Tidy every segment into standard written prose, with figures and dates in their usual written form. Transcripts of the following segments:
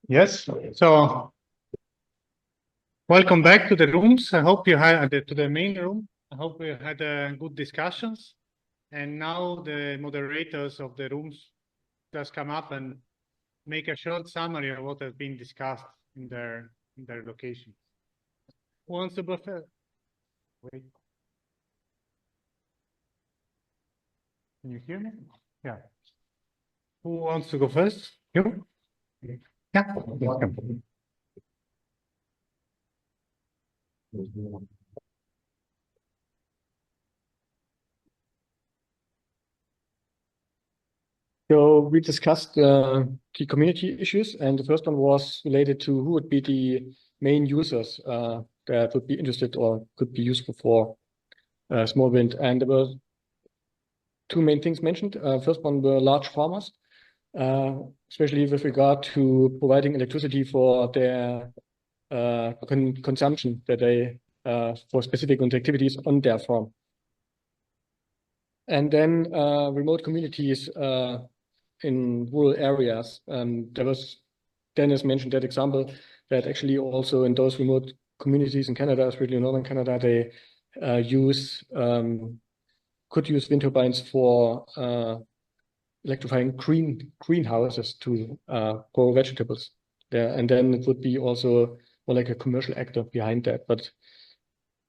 Yes, so welcome back to the rooms. I hope you had to the main room. I hope we had good discussions. And now the moderators of the rooms just come up and make a short summary of what has been discussed in their locations. Who wants to go first? Wait. Can you hear me? Yeah. Who wants to go first? You? Yeah. Welcome. So we discussed key community issues, and the first one was related to who would be the main users that would be interested or could be useful for small wind. And there were two main things mentioned. First one were large farmers, especially with regard to providing electricity for their consumption that they for specific wind activities on their farm. And then remote communities in rural areas. There was, Dennis mentioned that example that actually also in those remote communities in Canada, especially in northern Canada, they could use wind turbines for electrifying greenhouses to grow vegetables there. And then it would be also more like a commercial actor behind that. But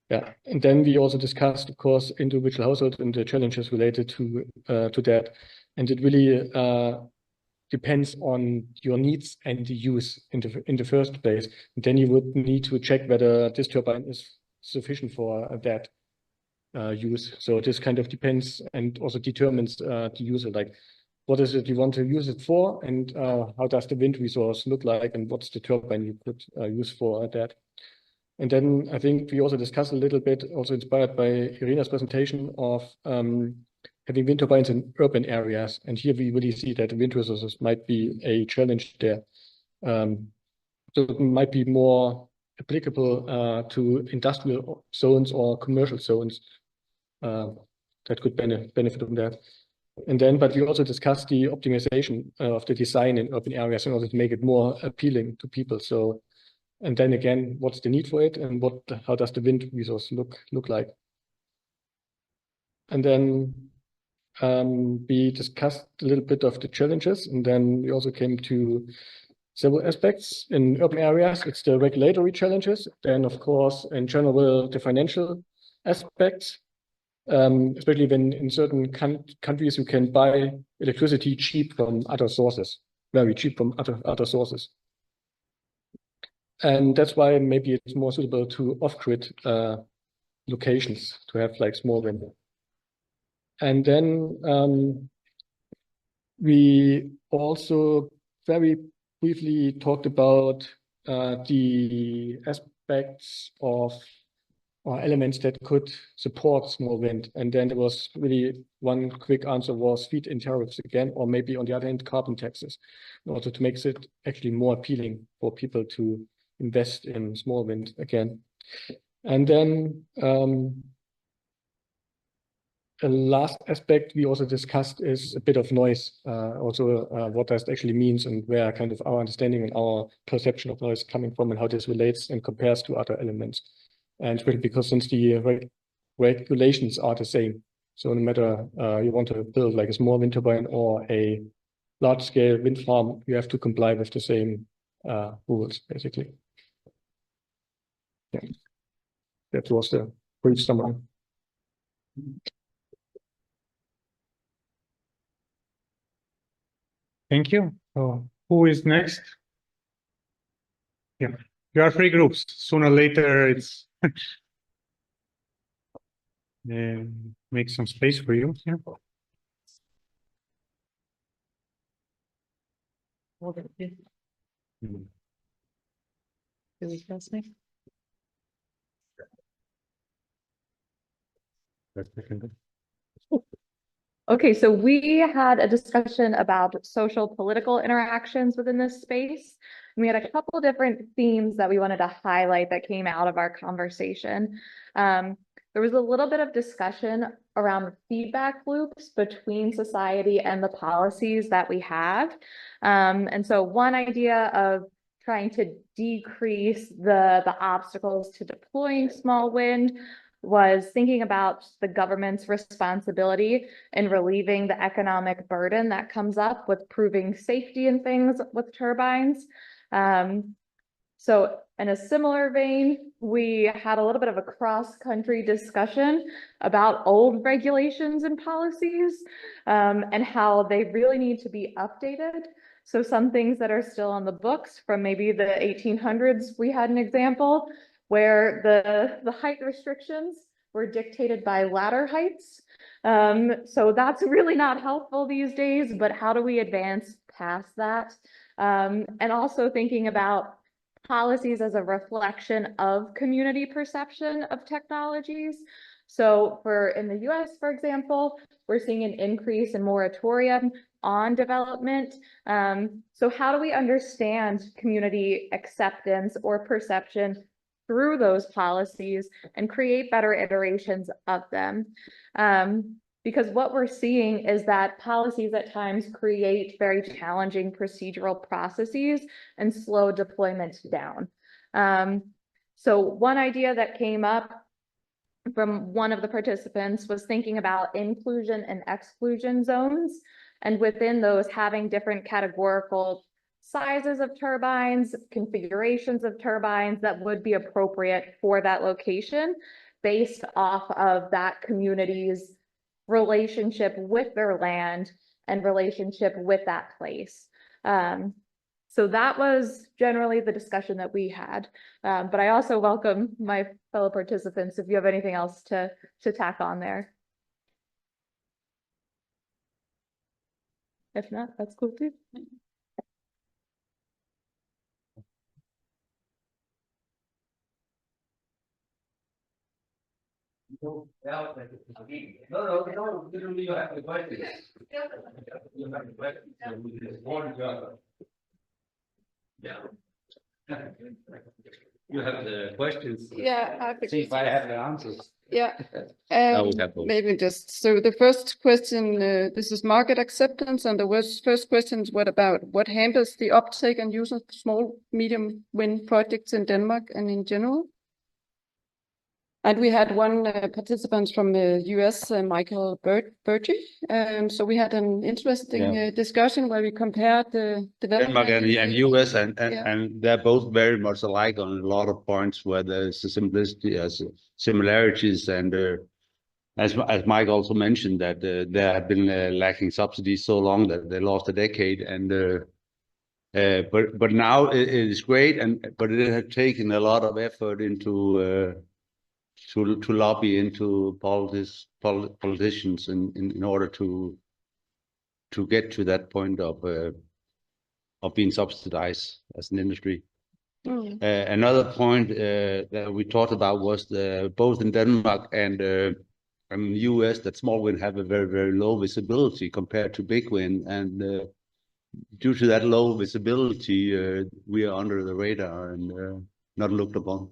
yeah, and then we also discussed, of course, individual households and the challenges related to that. And it really depends on your needs and the use in the first place. And then you would need to check whether this turbine is sufficient for that use. So this kind of depends and also determines the user, like what is it you want to use it for, and how does the wind resource look like, and what's the turbine you could use for that. And then I think we also discussed a little bit, also inspired by Irina's presentation, of having wind turbines in urban areas. And here we really see that wind resources might be a challenge there. So it might be more applicable to industrial zones or commercial zones that could benefit from that. And then, but we also discussed the optimization of the design in urban areas in order to make it more appealing to people. So, and then again, what's the need for it, and how does the wind resource look like? And then we discussed a little bit of the challenges, and then we also came to several aspects. In urban areas, it's the regulatory challenges. Then, of course, in general, the financial aspects, especially when in certain countries you can buy electricity cheap from other sources, very cheap from other sources. And that's why maybe it's more suitable to off-grid locations to have like small wind. And then we also very briefly talked about the aspects of or elements that could support small wind. And then there was really one quick answer was feed-in tariffs again, or maybe on the other hand, carbon taxes, in order to make it actually more appealing for people to invest in small wind again. And then a last aspect we also discussed is a bit of noise, also what that actually means and where kind of our understanding and our perception of noise coming from and how this relates and compares to other elements. And really because since the regulations are the same, so no matter you want to build like a small wind turbine or a large-scale wind farm, you have to comply with the same rules, basically. Yeah, that was the brief summary. Thank you. So who is next? Yeah, you are three groups. Sooner or later, it's make some space for you here. Okay, so we had a discussion about social political interactions within this space. We had a couple different themes that we wanted to highlight that came out of our conversation. There was a little bit of discussion around feedback loops between society and the policies that we have. And so one idea of trying to decrease the obstacles to deploying small wind was thinking about the government's responsibility in relieving the economic burden that comes up with proving safety and things with turbines. So in a similar vein, we had a little bit of a cross-country discussion about old regulations and policies and how they really need to be updated. So some things that are still on the books from maybe the 1800s, we had an example where the height restrictions were dictated by ladder heights. So that's really not helpful these days, but how do we advance past that? And also thinking about policies as a reflection of community perception of technologies. So in the US, for example, we're seeing an increase in moratorium on development. So how do we understand community acceptance or perception through those policies and create better iterations of them? Because what we're seeing is that policies at times create very challenging procedural processes and slow deployment down. So one idea that came up from one of the participants was thinking about inclusion and exclusion zones, and within those having different categorical sizes of turbines, configurations of turbines that would be appropriate for that location based off of that community's relationship with their land and relationship with that place. So that was generally the discussion that we had. But I also welcome my fellow participants if you have anything else to tack on there. If not, that's cool too. No, you have the question. You have the question. Yeah. You have the questions. Yeah. See if I have the answers. Yeah. have both. Maybe just, so the first question, this is market acceptance, and the first question is what hampers the uptake and use of small, medium wind projects in Denmark and in general? And we had one participant from the US, Michael Bertie. So we had an interesting discussion where we compared the development. Denmark and US, Yeah. and they're both very much alike on a lot of points where there's a simplicity as similarities, and as Mike also mentioned, that there have been lacking subsidies so long that they lost a decade, and but now it is great, but it has taken a lot of effort into to lobby into politicians in order to get to that point of being subsidized as an industry. Another point that we talked about was both in Denmark and US, that small wind have a very, very low visibility compared to big wind, and due to that low visibility, we are under the radar and not looked upon.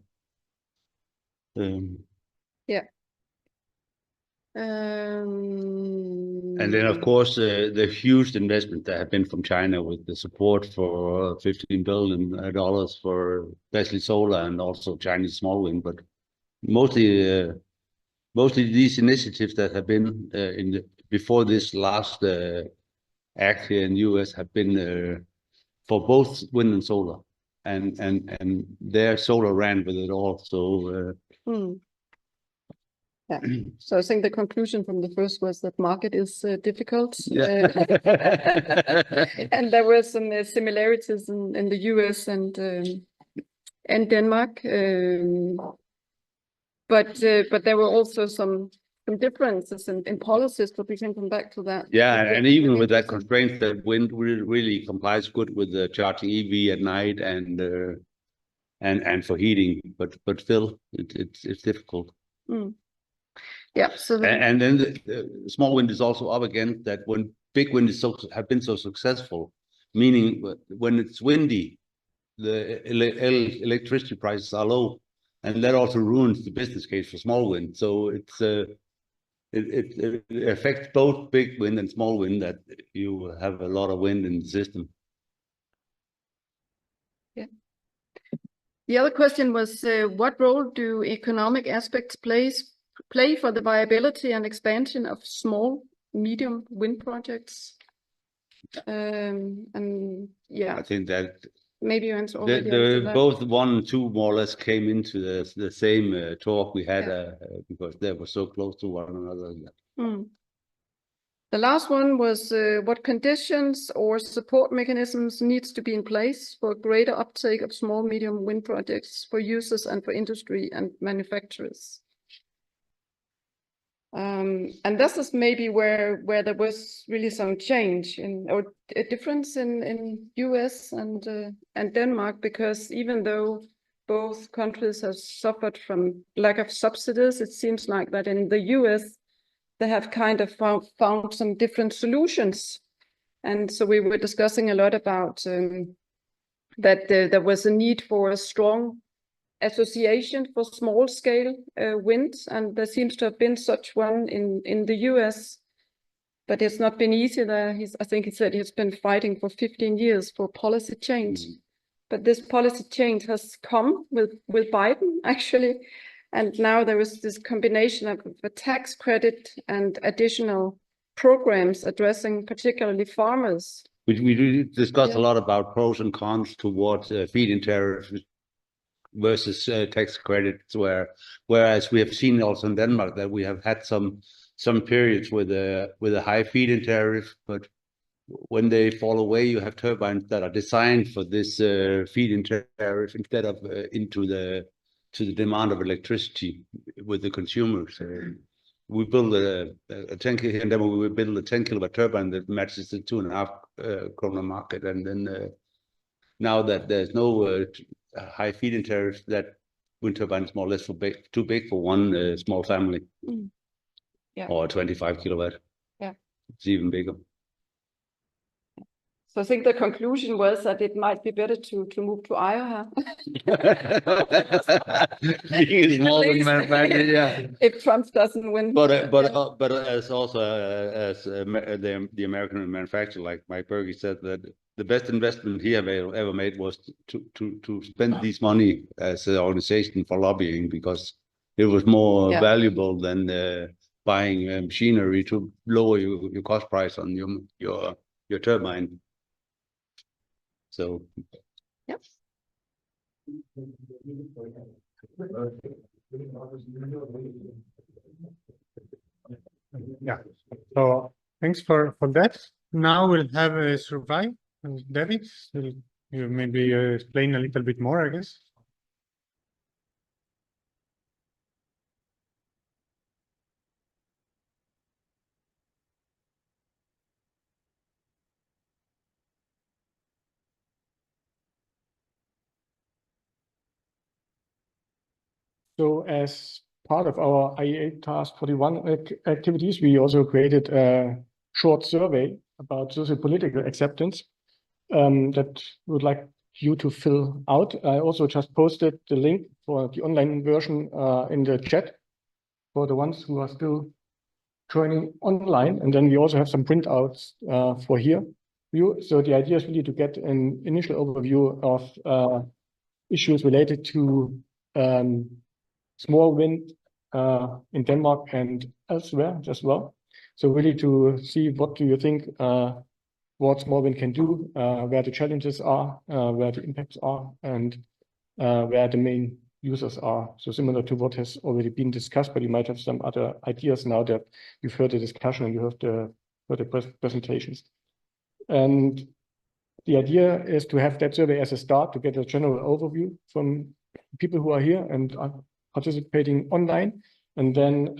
Yeah. And then, of course, the huge investment that have been from China with the support for $15 billion for especially solar and also Chinese small wind, but mostly these initiatives that have been before this last act here in the US have been for both wind and solar, and their solar ran with it all. So. Yeah. So I think the conclusion from the first was that market is difficult. Yeah. And there were some similarities in the US and Denmark. But there were also some differences in policies, but we can come back to that. Yeah, and even with that constraint, that wind really complies good with the charging EV at night and for heating, but still it's difficult. Yeah. So and then the small wind is also up against that when big wind have been so successful, meaning when it's windy, the electricity prices are low, and that also ruins the business case for small wind. So it affects both big wind and small wind, that you have a lot of wind in the system. Yeah. The other question was, what role do economic aspects play for the viability and expansion of small, medium wind projects? And yeah, I think that maybe you answer already. both 1 and 2 more or less came into the same talk we had because they were so close to one another. The last one was what conditions or support mechanisms needs to be in place for greater uptake of small, medium wind projects for users and for industry and manufacturers. And this is maybe where there was really some change or a difference in US and Denmark, because even though both countries have suffered from lack of subsidies, it seems like that in the US they have kind of found some different solutions. And so we were discussing a lot about that there was a need for a strong association for small scale wind, and there seems to have been such one in the US, but it's not been easy there. I think he said he's been fighting for 15 years for policy change. But this policy change has come with Biden, actually. And now there is this combination of a tax credit and additional programs addressing particularly farmers. We discussed a lot about pros and cons towards feed-in tariffs versus tax credits, whereas we have seen also in Denmark that we have had some periods with a high feed-in tariff, but when they fall away, you have turbines that are designed for this feed-in tariff instead of to the demand of electricity with the consumers. We build a 10 kW, and then we build a 10 kilowatt turbine that matches the 2.5 krona market, and then now that there's no high feed-in tariff, that wind turbine is more or less too big for one small family. Or 25 kilowatt. Yeah, it's even bigger. So I think the conclusion was that it might be better to move to IEA. Being a small manufacturer, yeah. If Trump doesn't win. But as also as the American manufacturer like Mike Berge said, that the best investment he ever made was to spend this money as an organization for lobbying, because it was more valuable than buying machinery to lower your cost price on your turbine. So, yep. Yeah. So thanks for that. Now we'll have a survey. David, will you maybe explain a little bit more, I guess? So as part of our IEA Task 41 activities, we also created a short survey about socio-political acceptance that we would like you to fill out. I also just posted the link for the online version in the chat for the ones who are still joining online. And then we also have some printouts for here. So the idea is really to get an initial overview of issues related to small wind in Denmark and elsewhere as well. So really to see what do you think what small wind can do, where the challenges are, where the impacts are, and where the main users are. So similar to what has already been discussed, but you might have some other ideas now that you've heard the discussion and you heard the presentations. And the idea is to have that survey as a start to get a general overview from people who are here and are participating online. And then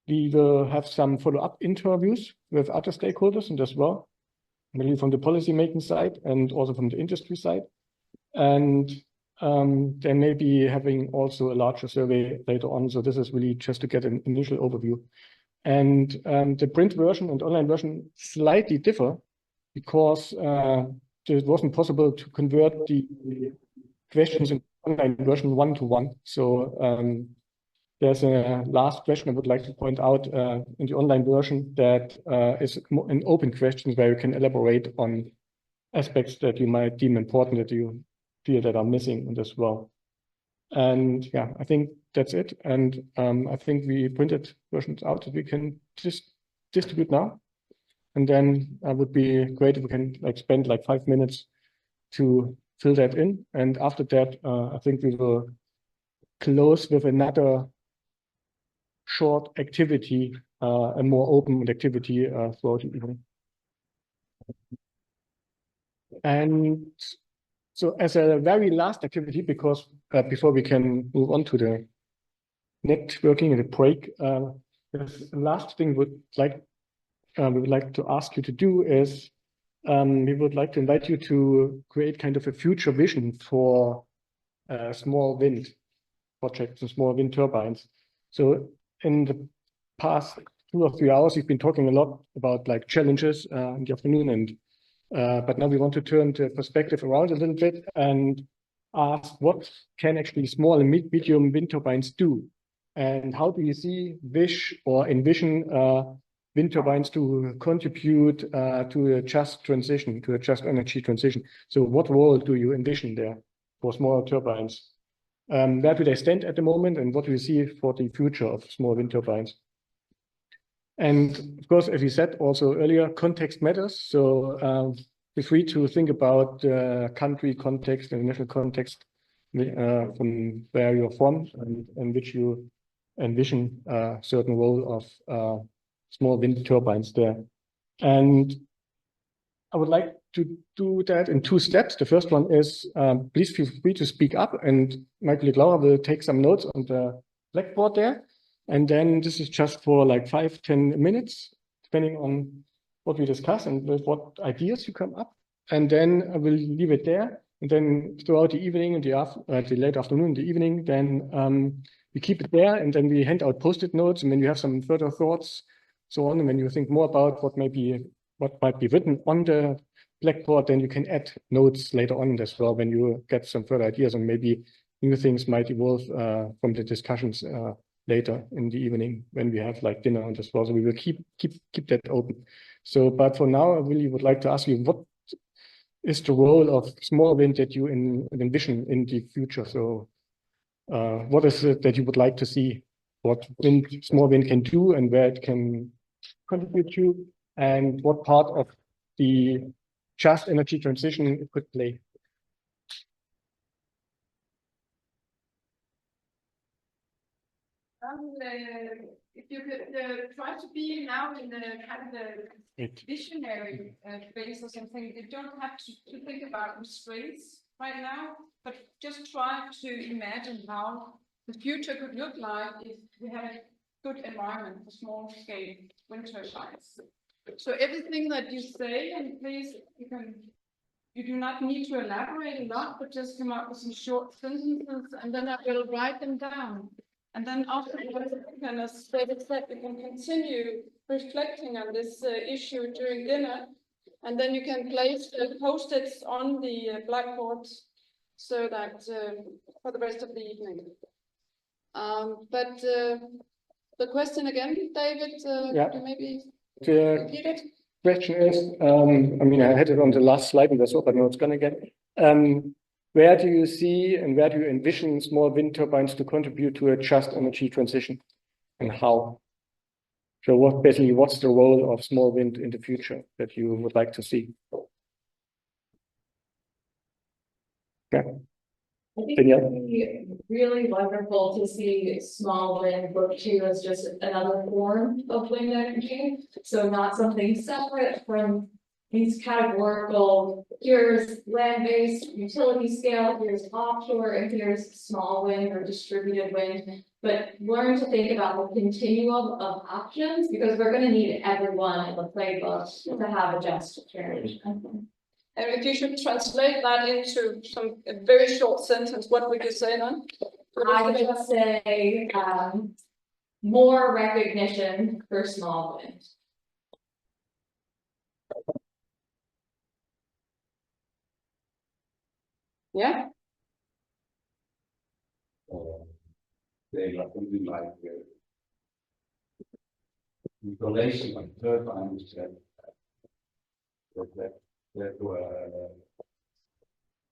we will have some follow-up interviews with other stakeholders and as well, mainly from the policy making side and also from the industry side. And then maybe having also a larger survey later on. So this is really just to get an initial overview. And the print version and online version slightly differ because it wasn't possible to convert the questions in online version one-to-one. So there's a last question I would like to point out in the online version that is an open question where you can elaborate on aspects that you might deem important that you here that are missing in this well. And yeah, I think that's it. And I think we printed versions out that we can just distribute now. And then it would be great if we can like spend like 5 minutes to fill that in. And after that, I think we will close with another short activity, a more open activity throughout the evening. And so as a very last activity, because before we can move on to the networking and the break, the last thing we would like to ask you to do is we would like to invite you to create kind of a future vision for small wind projects and small wind turbines. So in the past 2 or 3 hours, we've been talking a lot about like challenges in the afternoon, and but now we want to turn the perspective around a little bit and ask what can actually small and medium wind turbines do, and how do you see, wish, or envision wind turbines to contribute to a just transition, to a just energy transition? So what role do you envision there for smaller turbines? Where do they stand at the moment, and what do you see for the future of small wind turbines? And of course, as we said also earlier, context matters. So feel free to think about the country context and national context from where you're from and which you envision a certain role of small wind turbines there. And I would like to do that in 2 steps. The first one is please feel free to speak up, and my colleague Laura will take some notes on the blackboard there. And then this is just for like 5-10 minutes, depending on what we discuss and with what ideas you come up. And then I will leave it there. And then throughout the evening and the late afternoon, the evening, then we keep it there, and then we hand out post-it notes. And when you have some further thoughts, so on, and when you think more about what might be written on the blackboard, then you can add notes later on as well when you get some further ideas, and maybe new things might evolve from the discussions later in the evening when we have like dinner on as well. So we will keep that open. So, but for now, I really would like to ask you, what is the role of small wind that you envision in the future? So what is it that you would like to see, what small wind can do and where it can contribute to, and what part of the just energy transition it could play? If you could try to be now in the kind of the visionary phase or something, you don't have to think about restraints right now, but just try to imagine how the future could look like if we had a good environment for small scale wind turbines. So everything that you say, and please, you do not need to elaborate a lot, but just come up with some short sentences, and then I will write them down. And then afterwards, kind of step by step, you can continue reflecting on this issue during dinner, and then you can place the post-its on the blackboard so that for the rest of the evening. But the question again, David, Yeah. could you maybe repeat it? Question is, I mean, I had it on the last slide and that's all, but now it's gone again. Where do you see and where do you envision small wind turbines to contribute to a just energy transition, and how? So what's the role of small wind in the future that you would like to see? Yeah. I think Danielle? it would be really wonderful to see small wind look to as just another form of wind energy. So not something separate from these categorical, here's land-based utility scale, here's offshore, and here's small wind or distributed wind. But learn to think about the continuum of options, because we're going to need everyone in the playbook to have a just transition. And if you should translate that into a very short sentence, what would you say then? I would just say more recognition for small wind. Yeah. They are something like installation of turbines that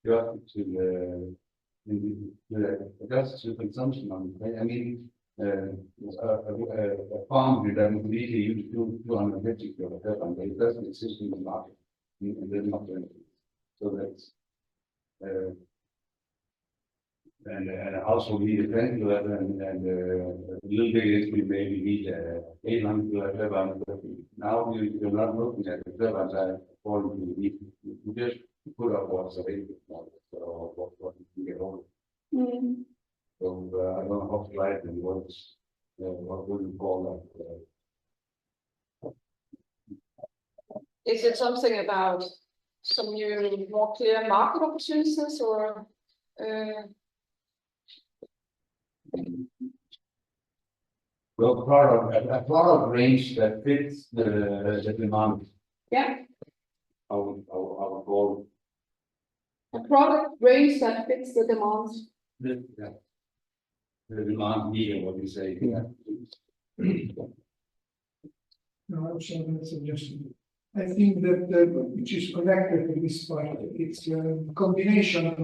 just to consumption on, I mean, a farm that would easily use 250 kilograms, and it doesn't exist in the market. And they're not doing it. So that's, and a household need a 10 kilogram, and a little bit is we maybe need 800 kilograms. Now you're not looking at the kilograms according to the need. You just put up what's available, or what you can get on. So I don't know how to write and what would you call that? Is it something about some new, more clear market opportunities, or? Well, a product range that fits the demand. Yeah, I would call a product range that fits the demands. the demand needed, what you say. Yeah. No, I also have a suggestion. I think that which is connected to this part, it's a combination of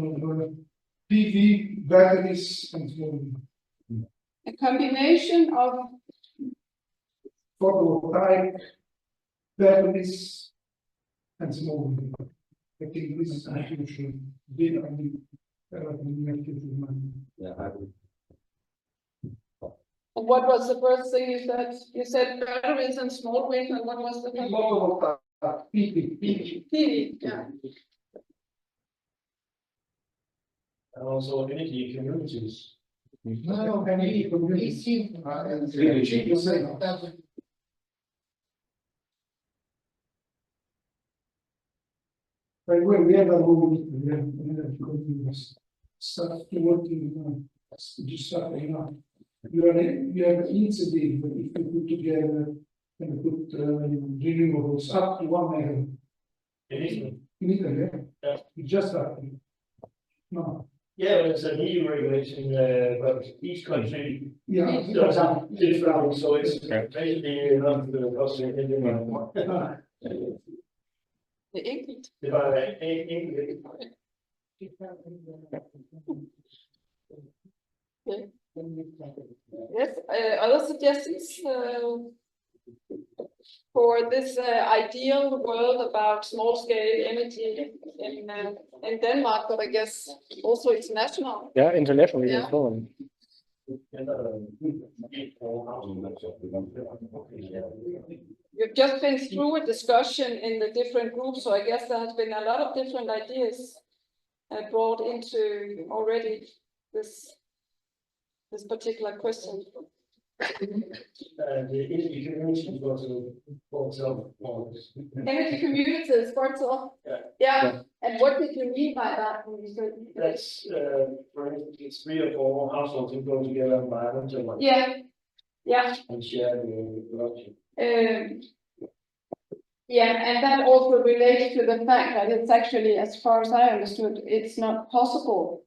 PV, batteries, and A combination of photovoltaic, batteries, and small wind. I think this is a huge big Yeah, I would. And what was the first thing you said? You said batteries and small wind, and what was the first? photovoltaic, PV. PV, yeah. And also energy communities. No, energy community. By the way, we have a rule, we have start working, just starting up. You have an incentive, but if you put together and put renewables up to 1 megawatt. In In Italy, Yeah. you just started. No, Yeah, but it's an EU regulation, but each country yeah. does it differently, so it's basically not the cost of anymore. The English. If I English. Okay. Yes, other suggestions for this ideal world about small scale energy in Denmark, but I guess also international. Yeah, internationally Yeah. as well. You've just been through a discussion in the different groups, so I guess there has been a lot of different ideas brought into already this particular question. The energy community was for itself. Energy communities, for example. Yeah. Yeah, and what did you mean by that when you said? That's, for instance, it's 3 or 4 households who go together and buy them Yeah, yeah. and share the production. Yeah, and that also relates to the fact that it's actually, as far as I understood, it's not possible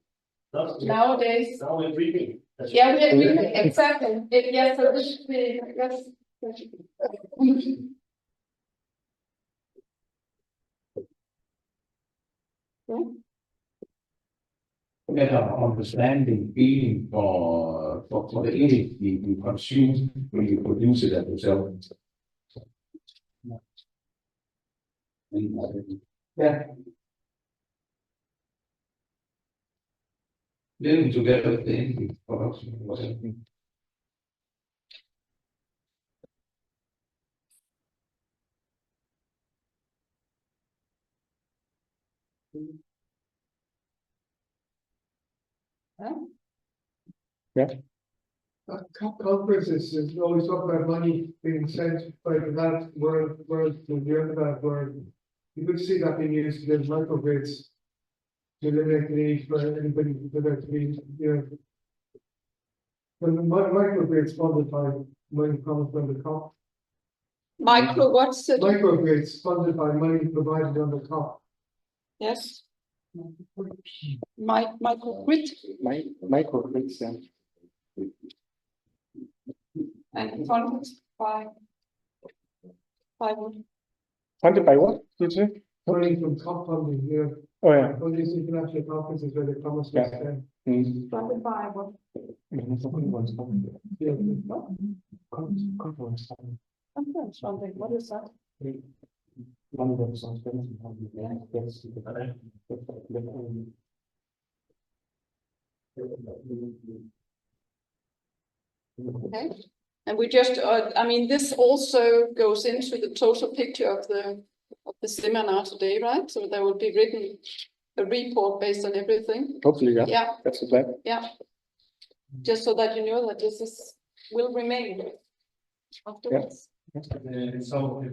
nowadays. Now we're reaping. Yeah, we agree, exactly. Yes, so this should be, yes. That our understanding feeling for the energy you consume when you produce it at yourself. Yeah. Living together with the energy production, whatever. Conferences is always talk about money being sent by that world to the other that world. You could see that being used to get microgrids to eliminate the need for anybody to be, When the microgrids funded by money coming from the COP. Micro, what's it? Microgrids funded by money provided on the COP. Yes. Microgrid Microgrids, yeah. and funded by what? Funded by what, did you say? Money from COP funding, Oh, yeah. All these international conferences where the comments Yeah. stand. Mm. Funded by what? Yeah. Conference. Conference funding, what is that? Okay, and we just, I mean, this also goes into the total picture of the seminar today, right? So there will be written a report based on everything. Hopefully, yeah. Yeah, That's the plan. yeah. Just so that you know that will remain afterwards. So,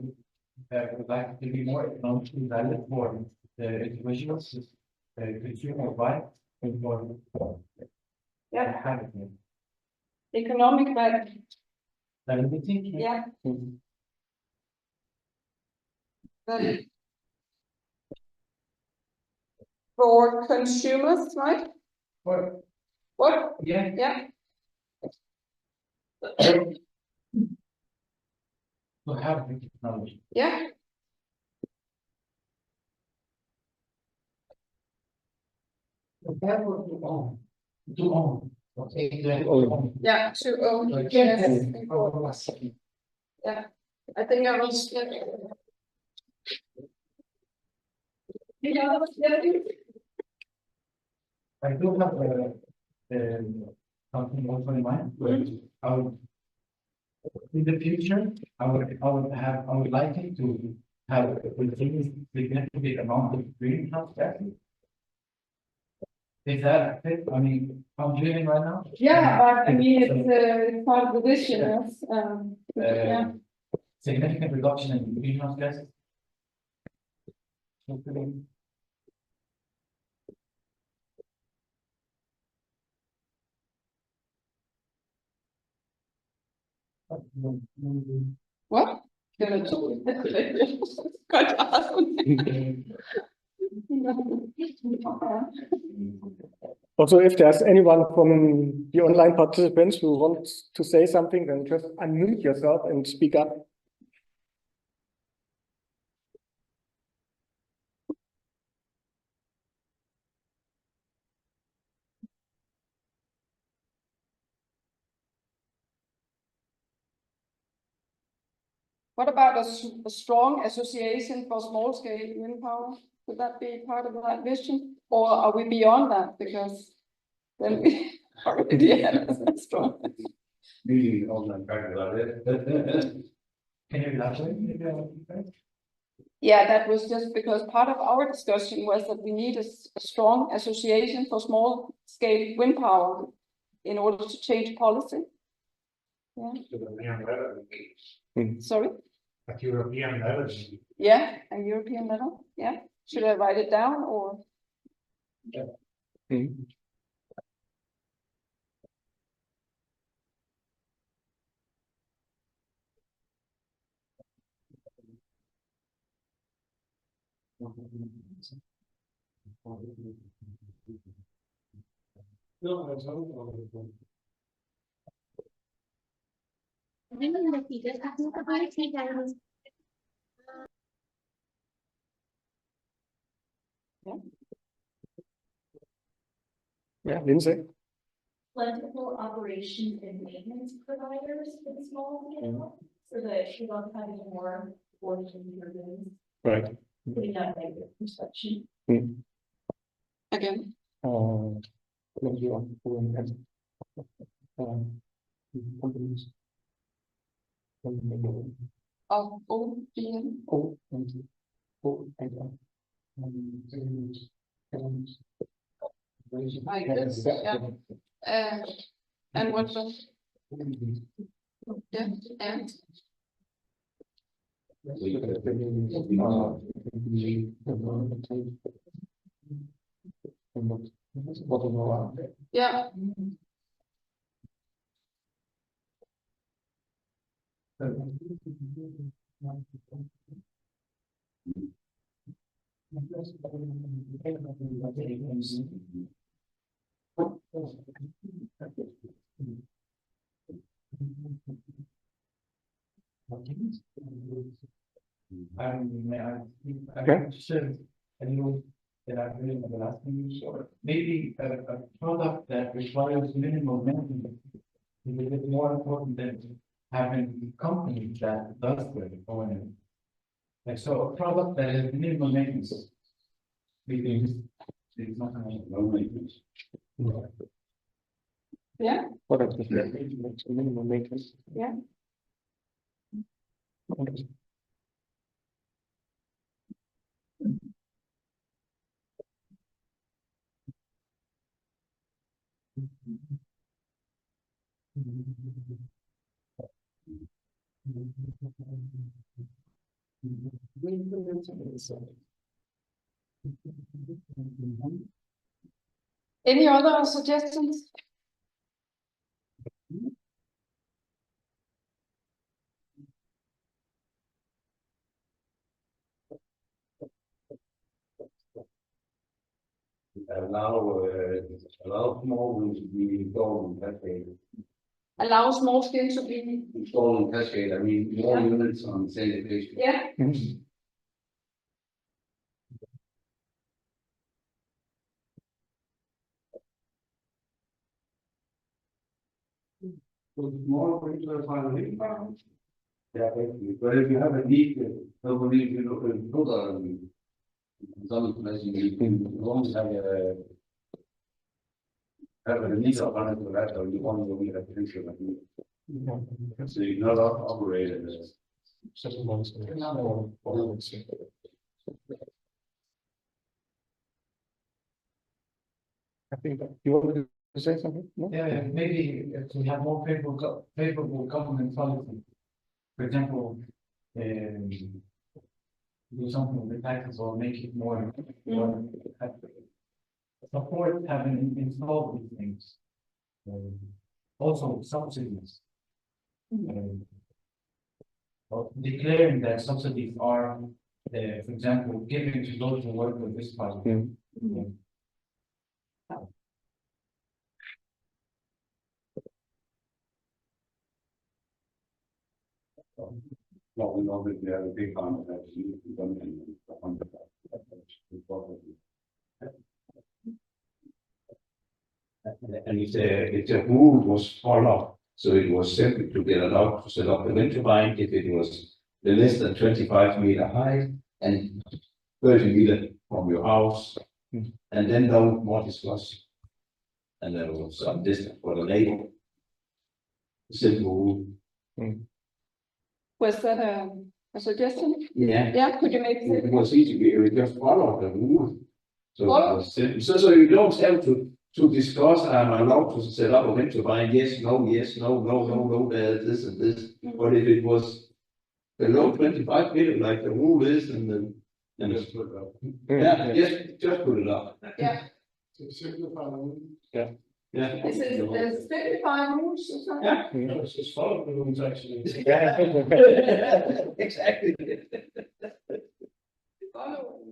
would like to be more economically valid for the individuals, consumer right, and for. Yeah. Having Economic value, it. yeah. Mm. Value. For consumers, right? What? Yeah. Yeah. To have the technology. Yeah. That would to own. To own. Okay. Yeah, to own. Like, Yes. yeah. Yeah, I think I was. I do have something also in mind, but I would. In the future, I would like it to have a significant amount of greenhouse gases. Is that fit? I mean, I'm doing right now. Yeah, but I mean, it's part of the vision, yes, yeah. Significant reduction in greenhouse gases. What? Gott, Also, if there's anyone from the online participants who wants to say something, then just unmute yourself and speak up. What about a strong association for small scale wind power? Would that be part of that vision? Or are we beyond that? Because then we already had a strong. Really online practice. Can you elaborate? Yeah, that was just because part of our discussion was that we need a strong association for small scale wind power in order to change policy. Yeah. Sorry? At European level. Yeah, a European level. Yeah. Should I write it down or? Mm. Yeah, Lindsay. Plentiful operation and maintenance providers for the small scale, so that you don't have any more working turbines. Right. Putting out negative perception. Mm. Again. Companies. Of OBN. Oh, and I guess, yeah. And what was? Yeah, and. Yeah. I Okay. should, and you that I've heard in the last few years, or maybe a product that requires minimal maintenance is a bit more important than having a company that does the O&M. Like, so a product that has minimal maintenance. Maybe it's not gonna have low maintenance. Yeah, Product with minimum maintenance. yeah. Any other suggestions? Allow small ones to be installed in cascade. Allow small scale to be, Installed in cascade, I mean, more Yeah. units on the same location. yeah, So small sprinklers are really fine. Yeah, basically, but if you have a leak, nobody you look at total. Some places you always have a need of one to that, or you want to be a picture of it. So you not operate it as. I think that you want to say something? No? Yeah, maybe to have more favorable government policy. For example, do something with taxes or make it more support having installed these things. Also subsidies. Or declaring that subsidies are, for example, giving to those who work with this project. Well, we know that they have a big fund that you don't. And if the rule was followed, so it was simple to get allowed to set up the wind turbine if it was less than 25-meter high and 30 meters from your house, and then no more discuss. And there was some distance for the neighbor. Simple rule. was that a suggestion? Yeah. Yeah, could you make It it? was easy, we just follow the rule. So, Follow. so you don't have to discuss, I'm allowed to set up a wind turbine, yes, no, there's this and this. But if it was below 25 meters, like the rule is, and just put it up. Yeah, just put it up. Yeah, To simplify the rule. Yeah. is it, there's 55 rules or something? Yeah. No, it's just follow the rules actually. Exactly. Follow.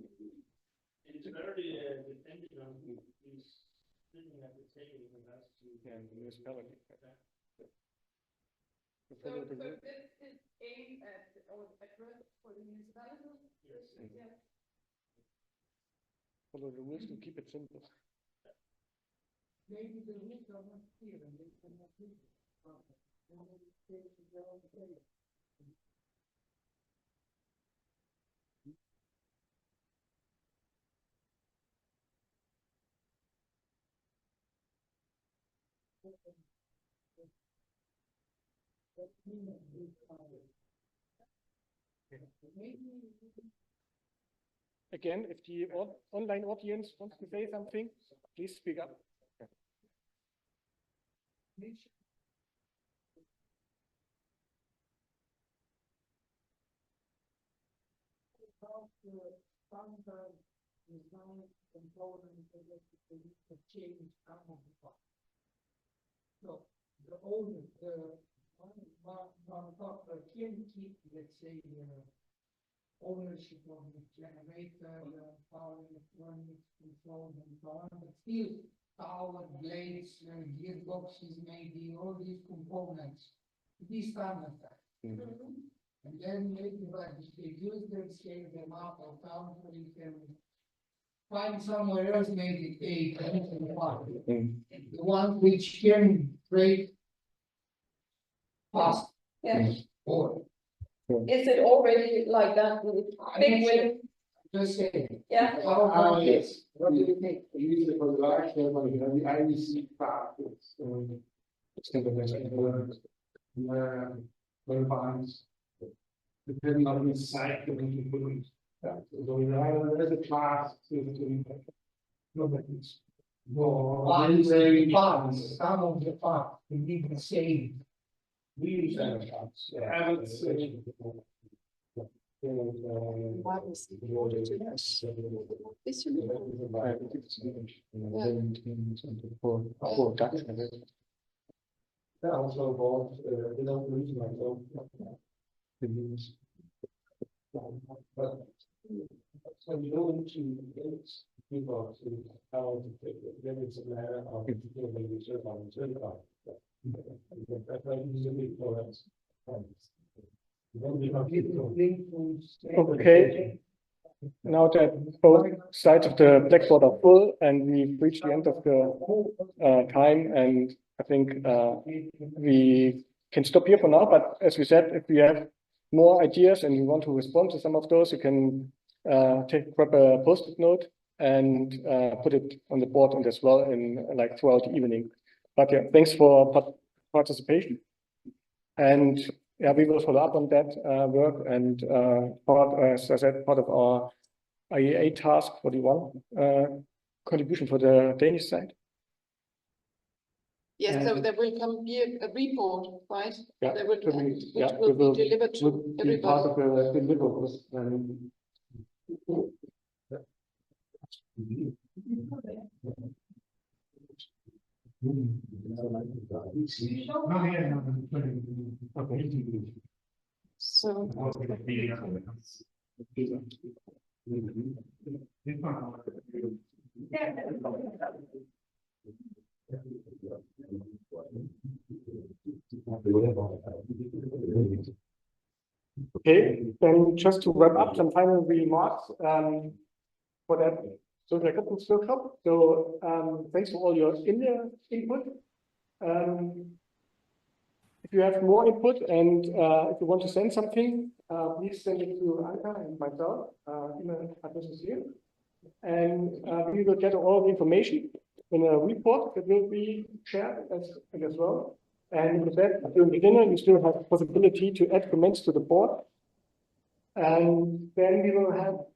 It's very dependent on who's sitting at the table and has to. The municipality. So this is aimed at, or addressed for the municipality? Yes. Yeah. Follow the rules to keep it simple. Maybe the rules are not clear and they cannot read it. Again, if the online audience wants to say something, please speak up. So the owner, the manufacturer can keep, let's say, ownership of the generator, the power electronics, controls and so on, but still power blades, gearboxes, maybe all these components, these standardized. And then maybe by they use them, scale them up or down, so you can find somewhere else maybe a connection part. Mm. The one which can create fast Yeah. or Is it already like that with big wind? just saying. Yeah. Yes. What do you think? Usually for the large level, you know, the IEC part, it's kind of very fines. Depending on the site, you can put it. So there's a class to no, but it's. Well, it's very funds, some of the funds, we need the same. We use that funds. I would say. That also involves, we don't lose myself. But when you go into those people to how to take it, then it's a matter of people they reserve on certified. That's why usually for us. Okay. Now that both sides of the blackboard are full and we've reached the end of the time, and I think we can stop here for now. But as we said, if we have more ideas and you want to respond to some of those, you can grab a post-it note and put it on the board and as well in like throughout the evening. But yeah, thanks for participation. And yeah, we will follow up on that work and as I said, part of our IEA task 41 contribution for the Danish side. Yes, so there will come be a report, right? Yeah, There will, yeah, which will be delivered to be part everybody. of the deliverables. So. Okay, then just to wrap up some final remarks for that social acceptance workshop. So thanks for all your input. If you have more input and if you want to send something, please send it to Anka and myself. Email address is here. And we will get all the information in a report that will be shared as well. And with that, during the dinner, you still have the possibility to add comments to the board. And then we will have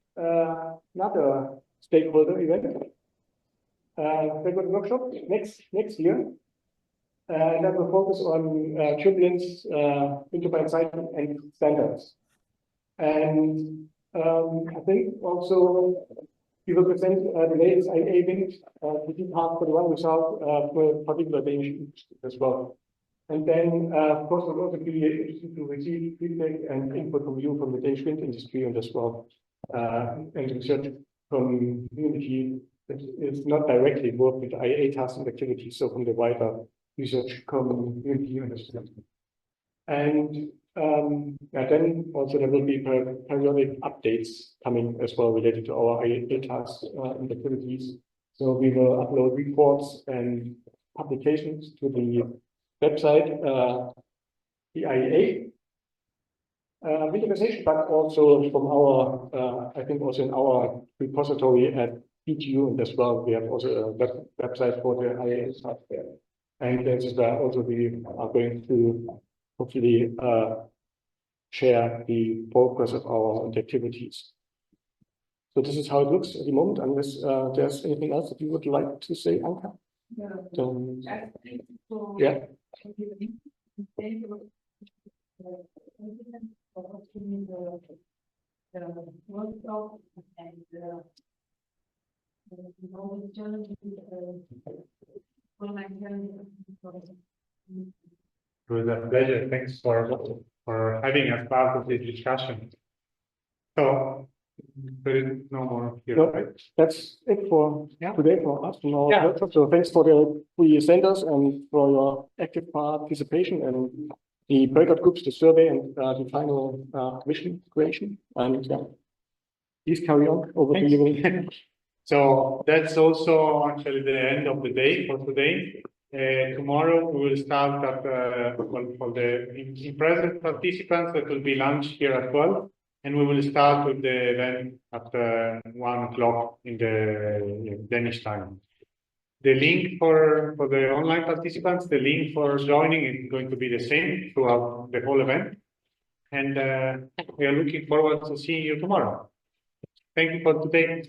another stakeholder event, stakeholder workshop next year. That will focus on turbulence, interbind cycling, and standards. And I think also we will present the latest IEA wind to part 41 result for particular Danish as well. And then, of course, we'll also be interested to receive feedback and input from you from the Danish wind industry and as well, and research from community that is not directly involved with IEA tasks and activities, so from the wider research community and as well. And then also there will be periodic updates coming as well related to our IEA tasks and activities. So we will upload reports and publications to the website, the IEA organization, but also from our, I think also in our repository at PTU and as well, we have also a website for the IEA stuff there. And this is where also we are going to hopefully share the progress of our activities. So this is how it looks at the moment, unless there's anything else that you would like to say, Anka? Yeah. It was a pleasure. Thanks for having us part of this discussion. So there is no more here, No, right? that's it for today for us. Yeah. So thanks for the presenters and for your active participation and the breakout groups, the survey, and the final commission creation. And please carry on over to you. So that's also actually the end of the day for today. Tomorrow we will start at for the in-present participants. That will be lunch here at 12, and we will start with the event at 1 o'clock in the Danish time. The link for the online participants, the link for joining is going to be the same throughout the whole event. And we are looking forward to seeing you tomorrow. Thank you for today.